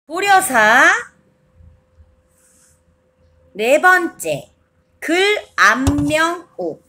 고려사 네 번째 글 안명옥.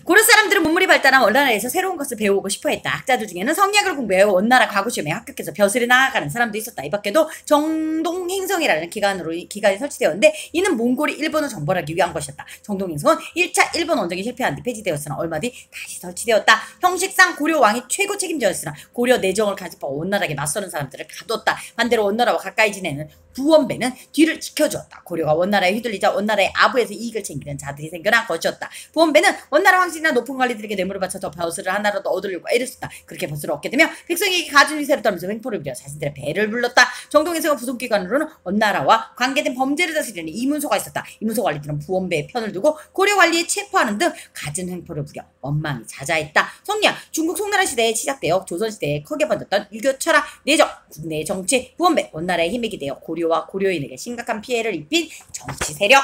고려 사람들은 문물이 발달한 원나라에서 새로운 것을 배우고 싶어했다. 학자들 중에는 성리학을 공부해 원나라 과거시험에 합격해서 벼슬에 나아가는 사람도 있었다. 이 밖에도 정동행성이라는 기관이 설치되었는데 이는 몽골이 일본을 정벌하기 위한 것이었다. 정동행성은 1차 일본 원정이 실패한 뒤 폐지되었으나 얼마 뒤 다시 설치되었다. 형식상 고려 왕이 최고 책임자였으나 고려 내정을 간섭하고 원나라에게 맞서는 사람들을 가뒀다. 반대로 원나라와 가까이 지내는 부원배는 뒤를 지켜주었다. 고려가 원나라에 휘둘리자 원나라의 아부에서 이익을 챙기는 자들이 생겨난 것이었다. 부원배는 원나라 황실이나 높은 관리들에게 뇌물을 바쳐서 벼슬을 하나라도 얻으려고 애를 썼다. 그렇게 벼슬을 얻게 되면 백성에게 가진 위세를 떨면서 횡포를 부려 자신들의 배를 불렀다. 정동행성의 부속기관으로는 원나라와 관계된 범죄를 다스리는 이문소가 있었다. 이문소 관리들은 부원배의 편을 두고 고려 관리에 체포하는 등 갖은 횡포를 부려 원망이 자자했다. 성리학, 중국 송나라 시대에 시작되어 조선시대에 크게 번졌던 유교 철학, 내정, 국내 정치, 부원배, 원나라의 힘에 기대어 고려와 고려인에게 심각한 피해를 입힌 정치 세력.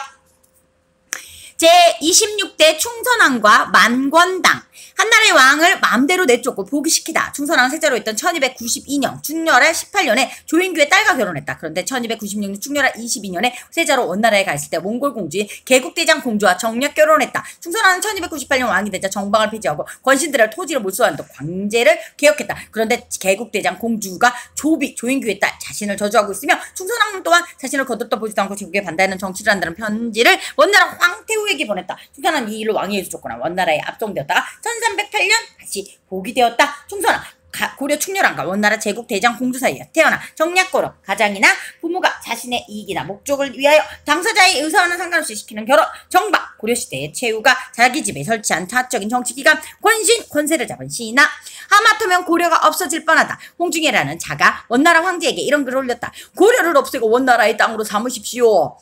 제26대 충선왕과 만권당. 한나라의 왕을 마음대로 내쫓고 포기시키다. 충선왕은 세자로 있던 1292년 충렬할 18년에 조인규의 딸과 결혼했다. 그런데 1296년 충렬할 22년에 세자로 원나라에 가 있을 때 몽골 공주인 개국대장 공주와 정략 결혼했다. 충선왕은 1298년 왕이 되자 정방을 폐지하고 권신들을 토지를 몰수하는 등 관제를 개혁했다. 그런데 개국대장 공주가 조인규의 딸 자신을 저주하고 있으며 충선왕 또한 자신을 거들떠 보지도 않고 제국에 반대하는 정치를 한다는 편지를 원나라 황태후에게 보냈다. 충선왕은 이 일로 왕위에서 쫓겨나 원나라에 압송되었다가 1308년 다시 복위되었다. 충선왕 고려 충렬왕과 원나라 제국 대장 공주 사이에 태어나 정략고로 가장이나 부모가 자신의 이익이나 목적을 위하여 당사자의 의사와는 상관없이 시키는 결혼, 정방, 고려시대의 최후가 자기 집에 설치한 사적인 정치기관, 권신, 권세를 잡은 신하. 하마터면 고려가 없어질 뻔하다. 홍중예라는 자가 원나라 황제에게 이런 글을 올렸다. 고려를 없애고 원나라의 땅으로 삼으십시오.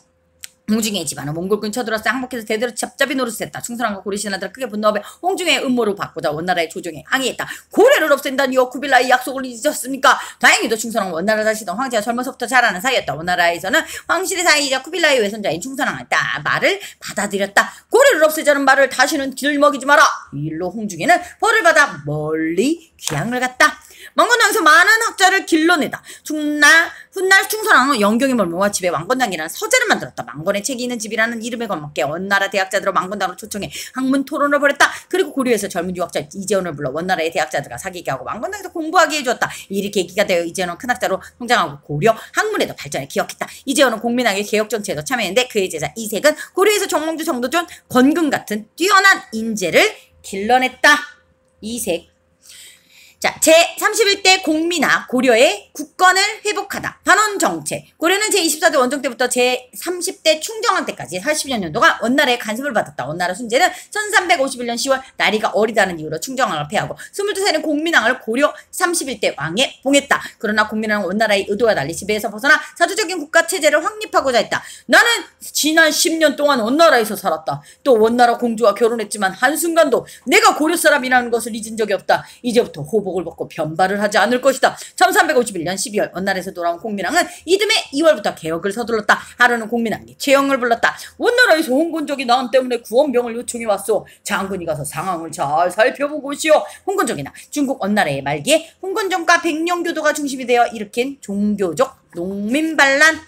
홍중예의 집안은 몽골군이 쳐들어서 항복해서 대대로 잡잡이 노릇을 했다. 충선왕과 고려 신하들은 크게 분노하며 홍중예의 음모를 바꾸자 원나라의 조정에 항의했다. 고려를 없앤다니요. 쿠빌라의 약속을 잊으셨습니까? 다행히도 충선왕은 원나라 사시던 황제와 젊어서부터 잘 아는 사이였다. 원나라에서는 황실의 사이이자 쿠빌라의 외손자인 충선왕의 말을 받아들였다. 고려를 없애자는 말을 다시는 들먹이지 마라. 이 일로 홍중예는 벌을 받아 멀리 귀향을 갔다. 왕건당에서 많은 학자를 길러내다. 훗날 충선왕은 영경의 몰모와 집에 왕건당이라는 서재를 만들었다. 왕건의 책이 있는 집이라는 이름에 걸맞게 원나라 대학자들을 왕건당으로 초청해 학문 토론을 벌였다. 그리고 고려에서 젊은 유학자 이재원을 불러 원나라의 대학자들과 사귀게 하고 왕건당에서 공부하게 해주었다. 이 일이 계기가 되어 이재원은 큰 학자로 성장하고 고려 학문에도 발전을 기억했다. 이재원은 공민왕의 개혁 정치에도 참여했는데 그의 제자 이색은 고려에서 정몽주, 정도전, 권금 같은 뛰어난 인재를 길러냈다. 이색. 자, 제31대 공민학, 고려의 국권을 회복하다. 반원정책. 고려는 제24대 원정 때부터 제30대 충정왕 때까지 80여 년도가 원나라의 간섭을 받았다. 원나라 순제는 1351년 10월 나리가 어리다는 이유로 충정왕을 폐하고 22살인 공민왕을 고려 31대 왕에 봉했다. 그러나 공민왕은 원나라의 의도와 달리 지배에서 벗어나 사주적인 국가체제를 확립하고자 했다. 나는 지난 10년 동안 원나라에서 살았다. 또 원나라 공주와 결혼했지만 한순간도 내가 고려 사람이라는 것을 잊은 적이 없다. 이제부터 복을 받고 변발을 하지 않을 것이다. 1351년 12월 원나라에서 돌아온 공민왕은 이듬해 2월부터 개혁을 서둘렀다. 하루는 공민왕이 최영을 불렀다. 원나라에서 홍건적이 나 때문에 구원병을 요청해 왔소. 장군이 가서 상황을 잘 살펴보고 오시오. 홍건적이나 중국 원나라의 말기에 홍건정과 백령교도가 중심이 되어 일으킨 종교적 농민반란.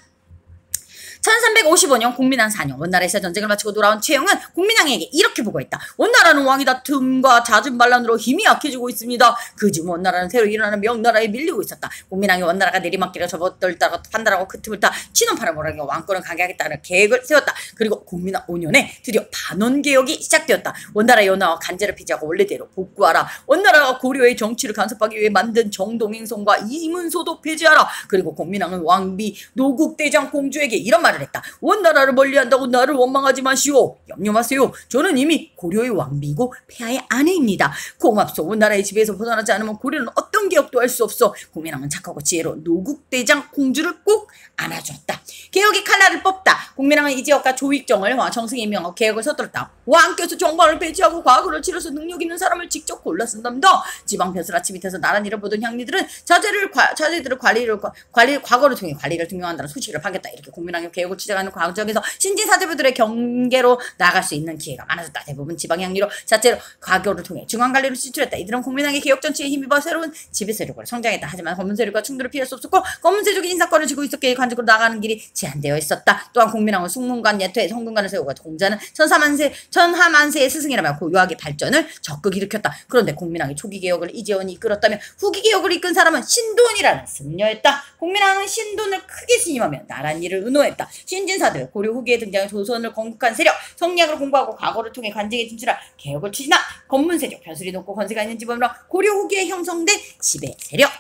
1355년 공민왕 4년 원나라에서 전쟁을 마치고 돌아온 최영은 공민왕에게 이렇게 보고했다. 원나라는 왕이 다툼과 잦은 반란으로 힘이 약해지고 있습니다. 그중 원나라는 새로 일어나는 명나라에 밀리고 있었다. 공민왕이 원나라가 내리막길을 접어들다가 판단하고 그 틈을 타 친원파를 몰아내고 왕권을 강하겠다는 계획을 세웠다. 그리고 공민왕 5년에 드디어 반원개혁이 시작되었다. 원나라의 연하와 간제를 폐지하고 원래대로 복구하라. 원나라가 고려의 정치를 간섭하기 위해 만든 정동행성과 이문소도 폐지하라. 그리고 공민왕은 왕비 노국대장 공주에게 이런 말을 했다. 원나라를 멀리한다고 나를 원망하지 마시오. 염려마세요. 저는 이미 고려의 왕비이고 폐하의 아내입니다. 고맙소. 원나라의 지배에서 벗어나지 않으면 고려는 어떤 개혁도 할 수 없어. 공민왕은 착하고 지혜로 노국대장 공주를 꼭 안아주었다. 개혁의 칼날을 뽑다. 공민왕은 이재혁과 조익정을 정승에 임명하고 개혁을 서둘렀다. 왕께서 정방을 배치하고 과거를 치러서 능력 있는 사람을 직접 골라 쓴답니다. 지방 벼슬아치 밑에서 나란 일을 보던 향리들은 자제들을 과거를 통해 관리를 등용한다는 소식을 파겠다. 이렇게 공민왕의 개혁을 추진하는 과정에서 신진 사대부들의 경계로 나아갈 수 있는 기회가 많아졌다. 대부분 지방향리로 자체로 과교를 통해 중앙관리로 진출했다. 이들은 국민당의 개혁 정치에 힘입어 새로운 지배 세력으로 성장했다. 하지만 검은 세력과 충돌을 피할 수 없었고 검은 세력이 인사권을 쥐고 있었기에 관직으로 나가는 길이 제한되어 있었다. 또한 국민당은 숙문관 예토에 성군관을 세우고 공자는 천하만세의 스승이라며 고유하게 발전을 적극 일으켰다. 그런데 국민당이 초기 개혁을 이재원이 이끌었다면 후기 개혁을 이끈 사람은 신돈이라는 승려였다. 국민당은 신돈을 크게 신임하며 나란 일을 의노했다. 신진사들 고려 후기에 등장한 조선을 건국한 세력, 성리학을 공부하고 과거를 통해 관직에 진출한 개혁을 추진한 검문세력, 벼슬이 높고 권세가 있는 지번으로 고려 후기에 형성된 지배 세력.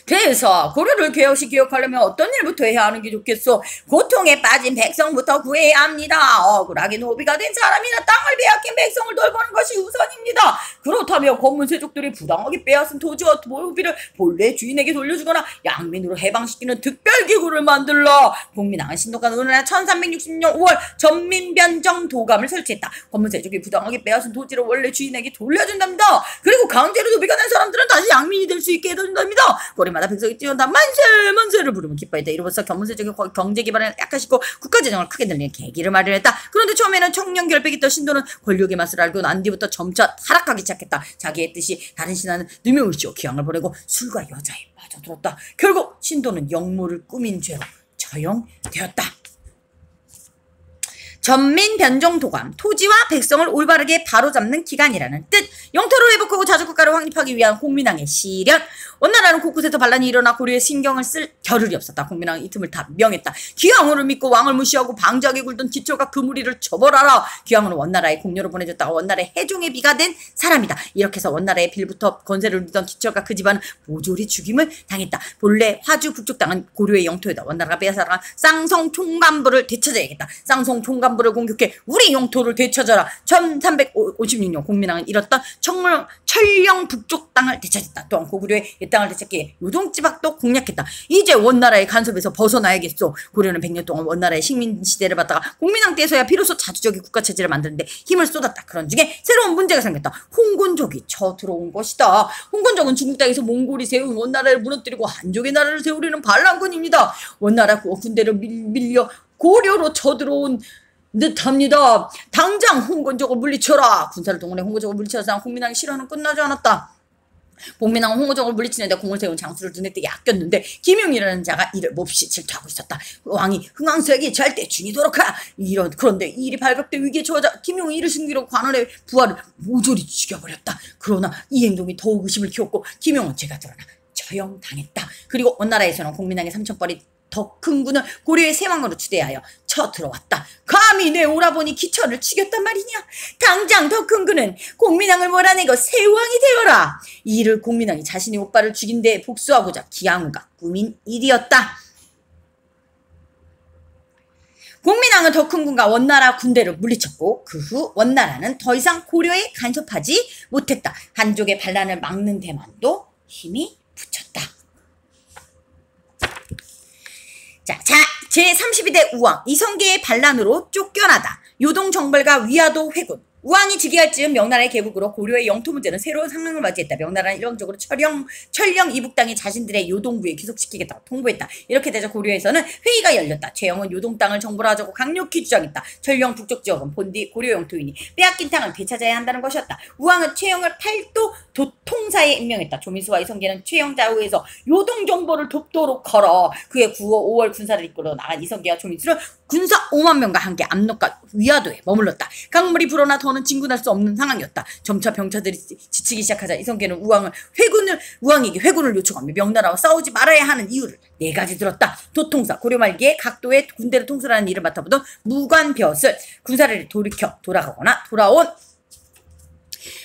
그래서 고려를 개혁하려면 어떤 일부터 해야 하는 게 좋겠소? 고통에 빠진 백성부터 구해야 합니다. 억울하게 노비가 된 사람이나 땅을 빼앗긴 백성을 돌보는 것이 우선입니다. 그렇다면 검문세족들이 부당하게 빼앗은 토지와 노비를 본래 주인에게 돌려주거나 양민으로 해방시키는 특별기구를 만들라. 국민당은 신도가 의논한 1360년 5월 전민변정 도감을 설치했다. 검문세족이 부당하게 빼앗은 토지를 원래 주인에게 돌려준답니다. 그리고 강제로 노비가 된 사람들은 다시 양민이 될 수 있게 해준답니다. 마다 백성이 뛰어온다 만세를 부르면 기뻐했다. 이로써 검문세족의 경제 기반을 약화시키고 국가재정을 크게 늘리는 계기를 마련했다. 그런데 처음에는 청년 결백이 있던 신도는 권력의 맛을 알고 난 뒤부터 점차 타락하기 시작했다. 자기의 뜻이 다른 신하는 누명을 씌워 기왕을 보내고 술과 여자에 빠져들었다. 결국 신도는 역모를 꾸민 죄로 처형되었다. 전민변정도감, 토지와 백성을 올바르게 바로잡는 기간이라는 뜻. 영토를 회복하고 자주국가를 확립하기 위한 국민왕의 시련. 원나라는 곳곳에서 반란이 일어나 고려에 신경을 쓸 겨를이 없었다. 국민왕은 이 틈을 다 명했다. 기왕후를 믿고 왕을 무시하고 방자하게 굴던 기초가 그 무리를 처벌하라. 기왕후는 원나라의 공료를 보내줬다가 원나라의 해종의 비가 된 사람이다. 이렇게 해서 원나라의 빌부터 권세를 누리던 기초가 그 집안은 모조리 죽임을 당했다. 본래 화주 북쪽 땅은 고려의 영토에다 원나라가 빼앗아간 쌍성 총감부를 되찾아야겠다. 쌍성 총감부를 공격해 우리 영토를 되찾아라. 1356년 국민왕은 잃었던 철령 북쪽 땅을 되찾았다. 또한 고구려의 이 땅을 되찾기에 요동지박도 공략했다. 이제 원나라의 간섭에서 벗어나야겠소. 고려는 100년 동안 원나라의 식민시대를 받다가 국민왕 때에서야 비로소 자주적인 국가체제를 만드는데 힘을 쏟았다. 그런 중에 새로운 문제가 생겼다. 홍군족이 쳐들어온 것이다. 홍군족은 중국 땅에서 몽골이 세운 원나라를 무너뜨리고 한족의 나라를 세우려는 반란군입니다. 원나라 군대를 밀려 고려로 쳐들어온 듯합니다. 당장 홍건적을 물리쳐라. 군사를 동원해 홍건적을 물리쳐서 국민왕이 실화는 끝나지 않았다. 복민왕은 홍건적을 물리치는데 공을 세운 장수를 눈에 띄게 아꼈는데 김용이라는 자가 이를 몹시 질투하고 있었다. 왕이 흥왕수에게 절대 준이도록 하라. 그런데 이 일이 발각돼 위기에 처하자 김용이 이를 숨기려 관원의 부하를 모조리 죽여버렸다. 그러나 이 행동이 더욱 의심을 키웠고 김용은 죄가 드러나 처형당했다. 그리고 원나라에서는 국민왕의 3,000벌이 더 큰 군을 고려의 세왕으로 추대하여 쳐들어왔다. 감히 내 오라버니 기천을 죽였단 말이냐? 당장 더 큰 군은 공민왕을 몰아내고 세왕이 되어라. 이 일을 공민왕이 자신의 오빠를 죽인 데 복수하고자 기양후가 꾸민 일이었다. 공민왕은 더 큰 군과 원나라 군대를 물리쳤고 그 후 원나라는 더 이상 고려에 간섭하지 못했다. 한족의 반란을 막는 데만도 힘이 붙였다. 자, 제32대 우왕 이성계의 반란으로 쫓겨나다. 요동정벌과 위화도 회군. 우왕이 즉위할 즈음 명나라의 개국으로 고려의 영토 문제는 새로운 상황을 맞이했다. 명나라는 일방적으로 철령 이북 땅이 자신들의 요동부에 귀속시키겠다고 통보했다. 이렇게 되자 고려에서는 회의가 열렸다. 최영은 요동 땅을 정벌 하자고 강력히 주장했다. 철령 북쪽 지역은 본디 고려 영토이니 빼앗긴 땅을 되찾아야 한다는 것이었다. 우왕은 최영을 팔도 도통사에 임명했다. 조민수와 이성계는 최영 좌우에서 요동 정벌을 돕도록 걸어 그의 9월 5월 군사를 이끌어 나간 이성계와 조민수를 군사 5만 명과 함께 압록과 위화도에 머물렀다. 강물이 불어나 더는 진군할 수 없는 상황이었다. 점차 병차들이 지치기 시작하자 이성계는 우왕에게 회군을 요청하며 명나라와 싸우지 말아야 하는 이유를 4가지 들었다. 도통사, 고려 말기에 각도의 군대를 통솔하는 일을 맡아보던 무관벼슬, 군사를 돌아가거나 돌아온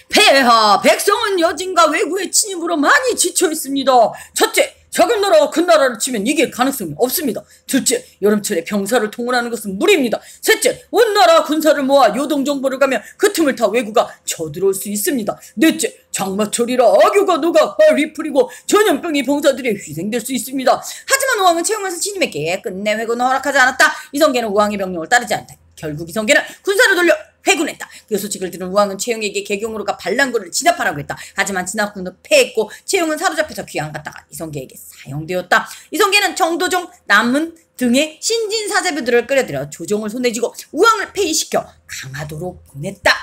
폐하, 백성은 여진과 외구의 침입으로 많이 지쳐 있습니다. 첫째, 작은 나라와 큰 나라를 치면 이길 가능성이 없습니다. 둘째, 여름철에 병사를 통원하는 것은 무리입니다. 셋째, 원나라 군사를 모아 요동정보를 가면 그 틈을 타 왜구가 쳐들어올 수 있습니다. 넷째, 장마철이라 악유가 녹아 발이 풀리고 전염병이 병사들이 희생될 수 있습니다. 하지만 우왕은 최영에서 친임에게 끝내 회군을 허락하지 않았다. 이성계는 우왕의 명령을 따르지 않다. 결국 이성계는 군사를 돌려 회군했다. 그 소식을 들은 우왕은 채용에게 개경으로가 반란군을 진압하라고 했다. 하지만 진압군은 패했고 채용은 사로잡혀서 귀양 갔다가 이성계에게 사형되었다. 이성계는 정도종, 남은 등의 신진사제부들을 끌어들여 조정을 손에 쥐고 우왕을 폐위시켜 강화도로 보냈다.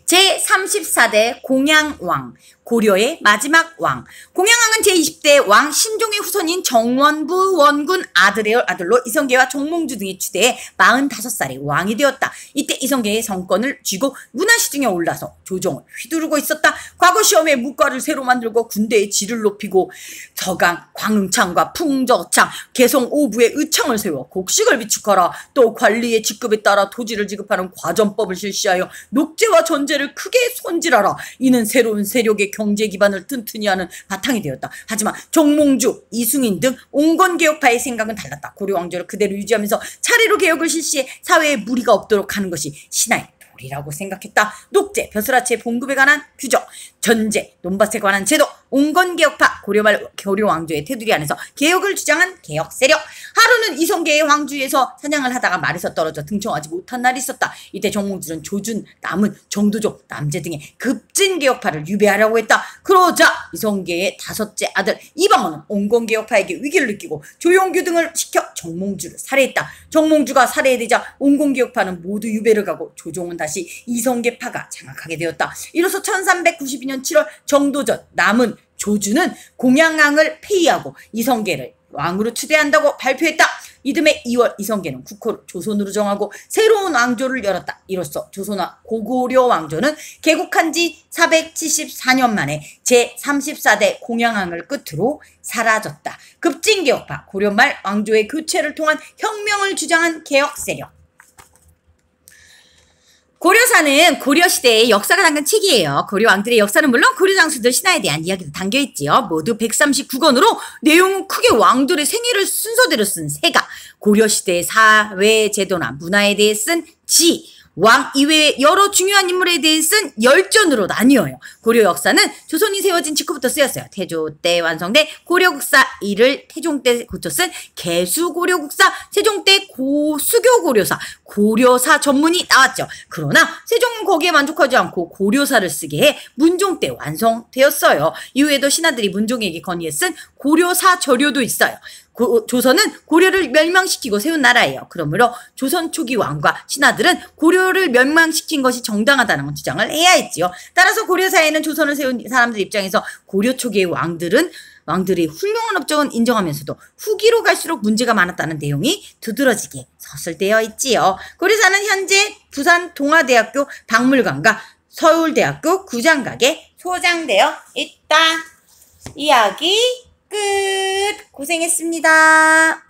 제34대 공양왕, 고려의 마지막 왕. 공양왕은 제20대 왕 신종의 후손인 정원부 원군 아들로 이성계와 정몽주 등이 추대해 45살에 왕이 되었다. 이때 이성계의 정권을 쥐고 문화시중에 올라서 조정을 휘두르고 있었다. 과거 시험에 무과를 새로 만들고 군대의 질을 높이고 서강, 광흥창과 풍저창, 개성 오부에 의창을 세워 곡식을 비축하라. 또 관리의 직급에 따라 토지를 지급하는 과전법을 실시하여 녹제와 전제를 크게 손질하라. 이는 새로운 세력의 경제 기반을 튼튼히 하는 바탕이 되었다. 하지만 정몽주, 이승인 등 온건개혁파의 생각은 달랐다. 고려 왕조를 그대로 유지하면서 차례로 개혁을 실시해 사회에 무리가 없도록 하는 것이 신하의 도리라고 생각했다. 녹제, 벼슬아치의 봉급에 관한 규정, 전제, 논밭에 관한 제도, 온건개혁파, 고려말 고려 왕조의 테두리 안에서 개혁을 주장한 개혁 세력. 하루는 이성계의 황주에서 사냥을 하다가 말에서 떨어져 등청하지 못한 날이 있었다. 이때 정몽주는 조준, 남은, 정도종, 남제 등의 급진 개혁파를 유배하려고 했다. 그러자 이성계의 5째 아들 이방원은 온건개혁파에게 위기를 느끼고 조용규 등을 시켜 정몽주를 살해했다. 정몽주가 살해되자 온건개혁파는 모두 유배를 가고 조종은 다시 이성계파가 장악하게 되었다. 이로써 1392년 7월 정도전, 남은, 조주는 공양왕을 폐위하고 이성계를 왕으로 추대한다고 발표했다. 이듬해 2월 이성계는 국호를 조선으로 정하고 새로운 왕조를 열었다. 이로써 조선과 고구려 왕조는 개국한 지 474년 만에 제34대 공양왕을 끝으로 사라졌다. 급진개혁파, 고려말 왕조의 교체를 통한 혁명을 주장한 개혁 세력. 고려사는 고려시대의 역사가 담긴 책이에요. 고려 왕들의 역사는 물론 고려 장수들 신화에 대한 이야기도 담겨있지요. 모두 139권으로 내용은 크게 왕들의 생애를 순서대로 쓴 세가, 고려시대의 사회 제도나 문화에 대해 쓴 지, 왕 이외의 여러 중요한 인물에 대해 쓴 열전으로 나뉘어요. 고려 역사는 조선이 세워진 직후부터 쓰였어요. 태조 때 완성돼 고려국사 1을 태종 때 고쳐 쓴 개수고려국사, 세종 때 수교고려사, 고려사 전문이 나왔죠. 그러나 세종은 거기에 만족하지 않고 고려사를 쓰게 해 문종 때 완성되었어요. 이후에도 신하들이 문종에게 건의해 쓴 고려사 저료도 있어요. 조선은 고려를 멸망시키고 세운 나라예요. 그러므로 조선 초기 왕과 신하들은 고려를 멸망시킨 것이 정당하다는 주장을 해야 했지요. 따라서 고려사에는 조선을 세운 사람들 입장에서 고려 초기의 왕들의 훌륭한 업적은 인정하면서도 후기로 갈수록 문제가 많았다는 내용이 두드러지게 서술되어 있지요. 고려사는 현재 부산 동아대학교 박물관과 서울대학교 구장각에 소장되어 있다. 이야기 끝. 고생했습니다.